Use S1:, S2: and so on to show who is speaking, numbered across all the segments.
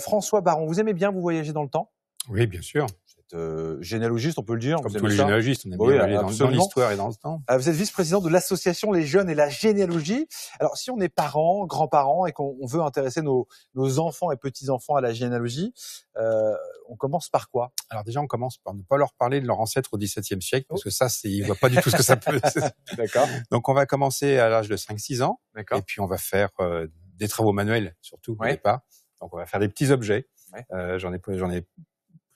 S1: François Baron, vous aimez bien vous voyager dans le temps?
S2: Oui, bien sûr.
S1: Vous êtes généalogiste, on peut le dire.
S2: Comme
S1: vous
S2: tous
S1: aimez
S2: les
S1: ça?
S2: généalogistes, on aime
S1: Oui,
S2: bien aller dans
S1: absolument.
S2: l'histoire et dans le temps.
S1: Vous êtes vice-président de l'association Les Jeunes et la Généalogie. Alors, si on est parents, grands-parents et qu'on veut intéresser nos enfants et petits-enfants à la généalogie, on commence par quoi?
S2: Alors déjà, on commence par ne pas leur parler de leur ancêtre au XVIIe siècle, parce que ça, ils voient pas du tout ce que ça peut.
S1: D'accord.
S2: Donc, on va commencer à l'âge de 5-6 ans.
S1: D'accord.
S2: Et puis, on va faire des travaux manuels, surtout au
S1: Ouais.
S2: départ. Donc, on va faire des petits objets.
S1: Ouais.
S2: J'en ai pris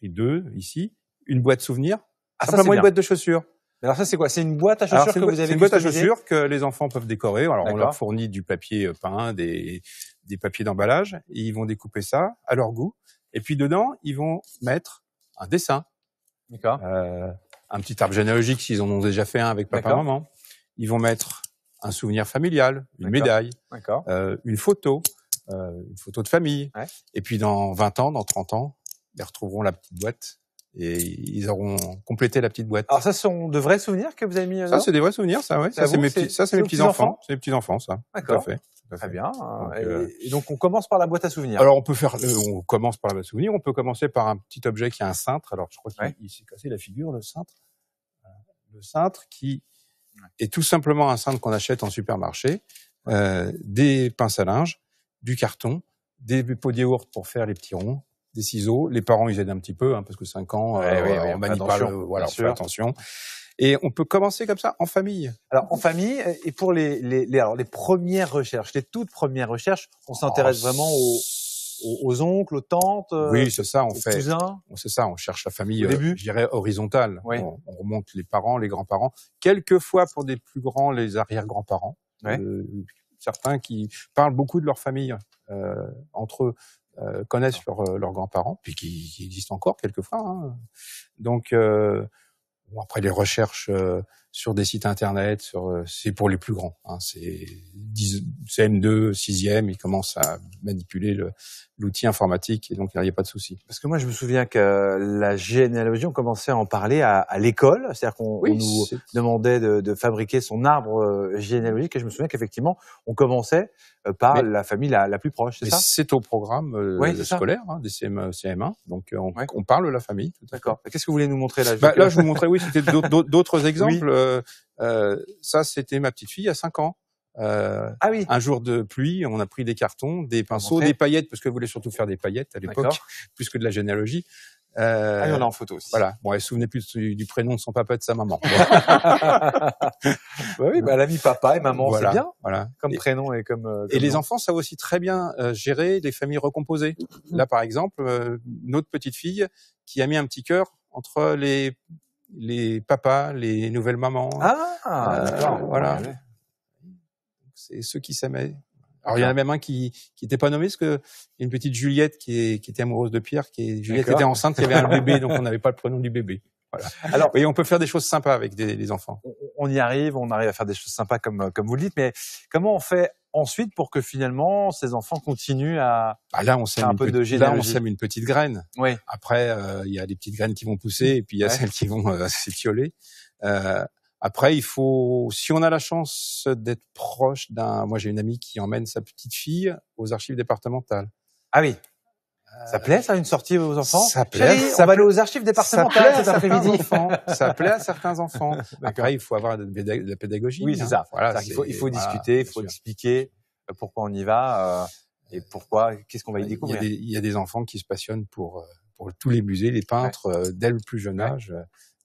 S2: 2 ici. Une boîte souvenir.
S1: Ah, ça,
S2: simplement
S1: c'est
S2: une boîte de chaussures.
S1: Alors ça, c'est quoi? C'est une boîte à chaussures que vous avez
S2: C'est une boîte à
S1: customisée?
S2: chaussures que les enfants peuvent décorer. Alors, on leur
S1: D'accord.
S2: fournit du papier peint, des papiers d'emballage. Et ils vont découper ça à leur goût. Et puis, dedans, ils vont mettre un dessin.
S1: D'accord.
S2: Un petit arbre généalogique s'ils en ont déjà fait un avec papa,
S1: D'accord.
S2: maman. Ils vont mettre un souvenir familial, une
S1: D'accord.
S2: médaille,
S1: D'accord.
S2: une photo de famille.
S1: Ouais.
S2: Et puis, dans 20 ans, dans 30 ans, ils retrouveront la petite boîte. Et ils auront complété la petite boîte.
S1: Alors ça, ce sont de vrais souvenirs que vous avez mis dedans?
S2: Ça, c'est des vrais souvenirs, ça, ouais. Ça, c'est mes petits-enfants. C'est mes petits-enfants, ça.
S1: D'accord.
S2: Tout à fait.
S1: Très bien.
S2: Donc,
S1: et donc, on commence par la boîte à souvenirs.
S2: Alors, on commence par la boîte à souvenirs. On peut commencer par un petit objet qui est un cintre. Alors, je crois qu'il s'est cassé la figure, le cintre. Le cintre qui est tout simplement un cintre qu'on achète en supermarché. Des pinces à linge, du carton, des pots de yaourt pour faire les petits ronds, des ciseaux. Les parents, ils aident un petit peu, parce que 5 ans, on manie pas on fait attention. Et on peut commencer comme ça, en famille.
S1: Alors, en famille, et pour les premières recherches, les toutes premières recherches, on s'intéresse vraiment aux oncles, aux tantes,
S2: oui, c'est ça,
S1: aux cousins.
S2: C'est ça, on cherche la famille,
S1: au début,
S2: je dirais horizontale.
S1: Oui.
S2: On remonte les parents, les grands-parents. Quelquefois, pour des plus grands, les arrière-grands-parents.
S1: Ouais.
S2: Certains qui parlent beaucoup de leur famille entre eux. Connaissent leurs grands-parents, puis qui existent encore quelquefois. Hein. Donc, après les recherches sur des sites internet, c'est pour les plus grands. Hein. C'est CM2, 6e, ils commencent à manipuler l'outil informatique, et donc il n'y a pas de souci.
S1: Parce que moi, je me souviens que la généalogie, on commençait à en parler à l'école, c'est-à-dire qu'on nous demandait de fabriquer son arbre généalogique, et je me souviens qu'effectivement, on commençait par la famille la plus proche, c'est ça?
S2: C'est au programme scolaire, des CM1, donc on parle de la famille.
S1: D'accord. Qu'est-ce que vous voulez nous montrer là?
S2: Là, je vous montrais, c'était d'autres exemples. Ça, c'était ma petite fille à 5 ans. Un jour de pluie, on a pris des cartons, des pinceaux, des paillettes, parce qu'elle voulait surtout faire des paillettes à l'époque, plus que de la généalogie.
S1: Il y en a en photo aussi.
S2: Voilà. Bon, elle se souvenait plus du prénom de son papa et de sa maman.
S1: Oui, elle a mis papa et maman, c'est bien.
S2: Voilà.
S1: Comme prénom et comme
S2: et les enfants savent aussi très bien gérer les familles recomposées. Là, par exemple, notre petite fille qui a mis un petit cœur entre les papas, les nouvelles mamans.
S1: D'accord.
S2: Voilà. C'est ceux qui s'aimaient. Alors, il y en a même un qui était pas nommé, parce que il y a une petite Juliette qui était amoureuse de Pierre, Juliette était enceinte, il y avait un bébé, donc on n'avait pas le prénom du bébé. Voilà. Alors, on peut faire des choses sympas avec les enfants.
S1: On y arrive, on arrive à faire des choses sympas comme vous le dites, mais comment on fait ensuite pour que finalement ces enfants continuent à
S2: là, on sème on sème une petite graine.
S1: Oui.
S2: Après, il y a des petites graines qui vont pousser, et puis il y a celles qui vont s'étioler. Après, si on a la chance d'être proche moi j'ai une amie qui emmène sa petite fille aux archives départementales.
S1: Ah oui. Ça plaît, ça, une sortie aux enfants?
S2: Ça plaît.
S1: Chérie, on va aller aux archives départementales cet après-midi.
S2: Ça plaît à certains enfants. Après, il faut avoir de la pédagogie.
S1: Oui, c'est ça.
S2: Voilà,
S1: il faut discuter, il faut expliquer pourquoi on y va, et qu'est-ce qu'on va y découvrir.
S2: Il y a des enfants qui se passionnent pour tous les musées, les peintres, dès le plus jeune âge.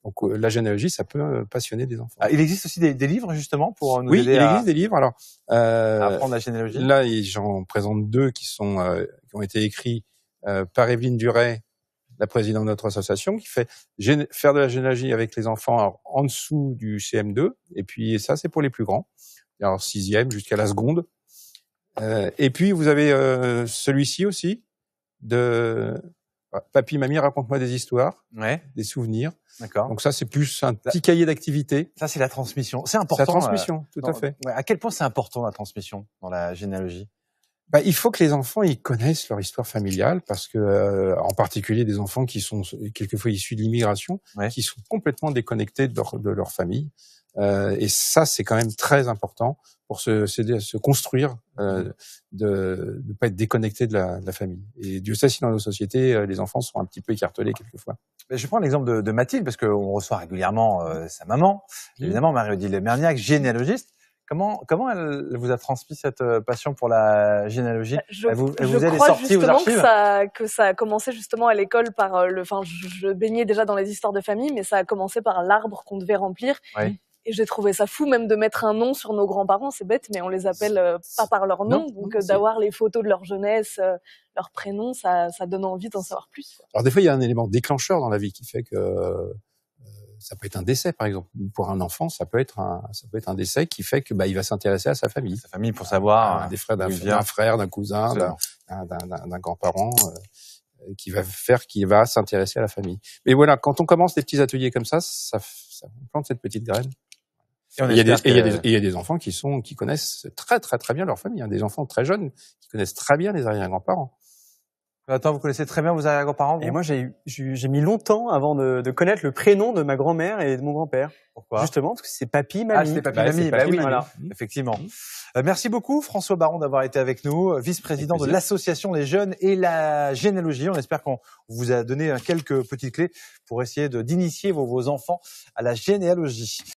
S2: Donc, la généalogie, ça peut passionner des enfants.
S1: Il existe aussi des livres, justement, pour nous aider
S2: il existe des livres. Alors,
S1: à apprendre la généalogie.
S2: Là, j'en présente 2 qui ont été écrits par Evelyne Duret, la présidente de notre association, qui fait faire de la généalogie avec les enfants en dessous du CM2. Et puis, ça, c'est pour les plus grands. Alors, 6e jusqu'à la seconde. Et puis, vous avez celui-ci aussi, de Papy, Mamie, raconte-moi des histoires, des souvenirs.
S1: D'accord.
S2: Donc ça, c'est plus un petit cahier d'activité.
S1: Ça, c'est la transmission. C'est important.
S2: C'est la transmission, tout à fait.
S1: À quel point c'est important, la transmission, dans la généalogie?
S2: Il faut que les enfants, ils connaissent leur histoire familiale, parce que, en particulier des enfants qui sont quelquefois issus de l'immigration, qui sont complètement déconnectés de leur famille. Et ça, c'est quand même très important pour se construire, de ne pas être déconnecté de la famille. Et Dieu sait si dans nos sociétés, les enfants sont un petit peu écartelés quelquefois.
S1: Je vais prendre l'exemple de Mathilde, parce qu'on reçoit régulièrement sa maman, évidemment, Marie-Odile Merniac, généalogiste. Comment elle vous a transmis cette passion pour la généalogie? Elle vous a des sorties aux archives?
S3: Que ça a commencé justement à l'école par je baignais déjà dans les histoires de famille, mais ça a commencé par l'arbre qu'on devait remplir.
S1: Oui.
S3: Et j'ai trouvé ça fou même de mettre un nom sur nos grands-parents, c'est bête, mais on les appelle pas par leur nom, donc d'avoir les photos de leur jeunesse, leur prénom, ça donne envie d'en savoir plus.
S2: Alors des fois, il y a un élément déclencheur dans la vie qui fait que ça peut être un décès, par exemple. Pour un enfant, ça peut être un décès qui fait que il va s'intéresser à sa famille.
S1: Sa famille pour savoir
S2: des frères, d'un frère, d'un cousin, d'un grand-parent. Qui va s'intéresser à la famille. Mais voilà, quand on commence des petits ateliers comme ça plante cette petite graine. Il y a des enfants qui connaissent très très très bien leur famille. Il y a des enfants très jeunes qui connaissent très bien les arrière-grands-parents.
S1: Attends, vous connaissez très bien vos arrière-grands-parents?
S4: Et moi, j'ai mis longtemps avant de connaître le prénom de ma grand-mère et de mon grand-père.
S1: Pourquoi?
S4: Justement, parce que c'est papy, mamie.
S1: Ah, c'était papy, mamie. Oui, voilà. Effectivement. Merci beaucoup, François Baron, d'avoir été avec nous, vice-président de l'association des jeunes et la généalogie. On espère qu'on vous a donné quelques petites clés pour essayer d'initier vos enfants à la généalogie.